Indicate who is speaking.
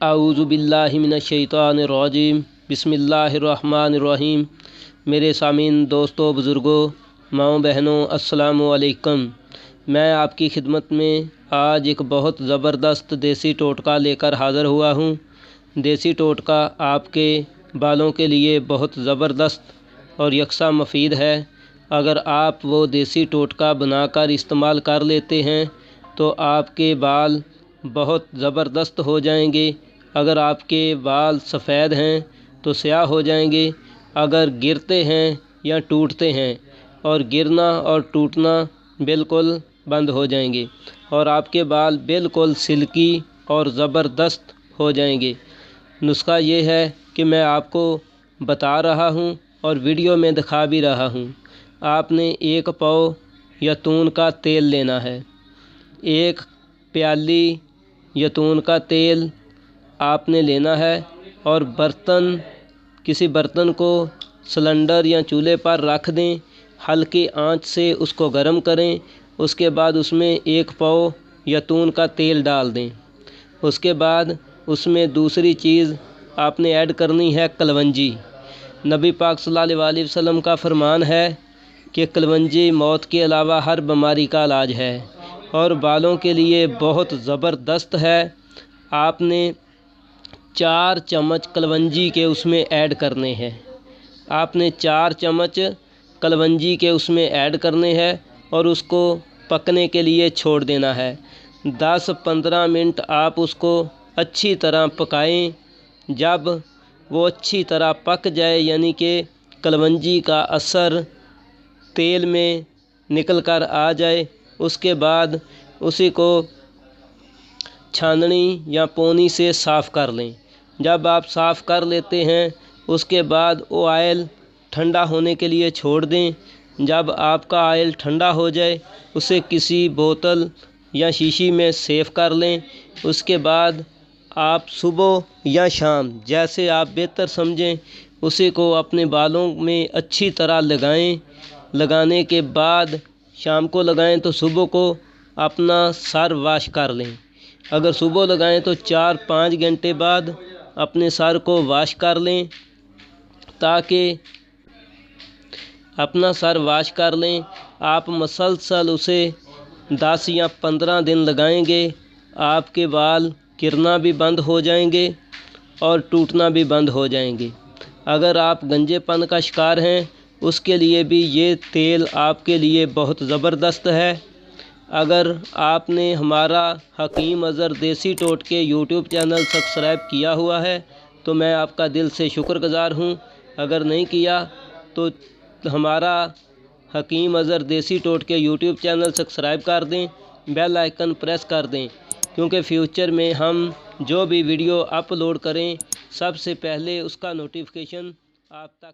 Speaker 1: اعوذ باللہ من الشیطان الرجیم بسم اللہ الرحمن الرحیم۔ میرے سامعین، دوستوں، بزرگوں، ماؤں بہنوں، السلام علیکم۔ میں آپ کی خدمت میں آج ایک بہت زبردست دیسی ٹوٹکا لے کر حاضر ہوا ہوں۔ دیسی ٹوٹکا آپ کے بالوں کے لیے بہت زبردست اور یکساں مفید ہے۔ اگر آپ وہ دیسی ٹوٹکا بنا کر استعمال کر لیتے ہیں تو آپ کے بال بہت زبردست ہو جائیں گے۔ اگر آپ کے بال سفید ہیں تو سیاہ ہو جائیں گے۔ اگر گرتے ہیں یا ٹوٹتے ہیں اور گرنا اور ٹوٹنا بالکل بند ہو جائیں گے اور آپ کے بال بالکل سلکی اور زبردست ہو جائیں گے۔ نسخہ یہ ہے کہ میں آپ کو بتا رہا ہوں اور ویڈیو میں دکھا بھی رہا ہوں۔ آپ نے 1 پاؤ زیتون کا تیل لینا ہے۔ 1 پیالی زیتون کا تیل آپ نے لینا ہے اور کسی برتن کو سلنڈر یا چولہے پر رکھ دیں۔ ہلکی آنچ سے اس کو گرم کریں۔ اس کے بعد اس میں 1 پاؤ زیتون کا تیل ڈال دیں۔ اس کے بعد اس میں دوسری چیز آپ نے ایڈ کرنی ہے کلونجی۔ نبی پاک صلی اللہ علیہ وسلم کا فرمان ہے کہ کلونجی موت کے علاوہ ہر بیماری کا علاج ہے اور بالوں کے لیے بہت زبردست ہے۔ آپ نے 4 چمچ کلونجی کے اس میں ایڈ کرنے ہیں۔ آپ نے 4 چمچ کلونجی کے اس میں ایڈ کرنے ہیں اور اس کو پکنے کے لیے چھوڑ دینا ہے۔ 10-15 منٹ آپ اس کو اچھی طرح پکائیں۔ جب وہ اچھی طرح پک جائے، یعنی کہ کلونجی کا اثر تیل میں نکل کر آ جائے، اس کے بعد اسی کو چھاننی یا پونی سے صاف کر لیں۔ جب آپ صاف کر لیتے ہیں اس کے بعد وہ آئل ٹھنڈا ہونے کے لیے چھوڑ دیں۔ جب آپ کا آئل ٹھنڈا ہو جائے اسے کسی بوتل یا شیشی میں سیو کر لیں۔ اس کے بعد آپ صبح یا شام جیسے آپ بہتر سمجھیں اسی کو اپنے بالوں میں اچھی طرح لگائیں۔ لگانے کے بعد شام کو لگائیں تو صبح کو اپنا سر واش کر لیں۔ اگر صبح لگائیں تو 4-5 گھنٹے بعد اپنے سر کو واش کر لیں، تاکہ اپنا سر واش کر لیں۔ آپ مسلسل اسے 10 یا 15 دن لگائیں گے، آپ کے بال گرنا بھی بند ہو جائیں گے اور ٹوٹنا بھی بند ہو جائیں گے۔ اگر آپ گنجے پن کا شکار ہیں اس کے لیے بھی یہ تیل آپ کے لیے بہت زبردست ہے۔ اگر آپ نے ہمارا حکیم اظہر دیسی ٹوٹکے یوٹیوب چینل سبسکرائب کیا ہوا ہے تو میں آپ کا دل سے شکر گزار ہوں۔ اگر نہیں کیا تو ہمارا حکیم اظہر دیسی ٹوٹکے یوٹیوب چینل سبسکرائب کر دیں، بیل آئیکن پریس کر دیں، کیونکہ فیوچر میں ہم جو بھی ویڈیو اپلوڈ کریں سب سے پہلے اس کا نوٹیفیکیشن آپ تک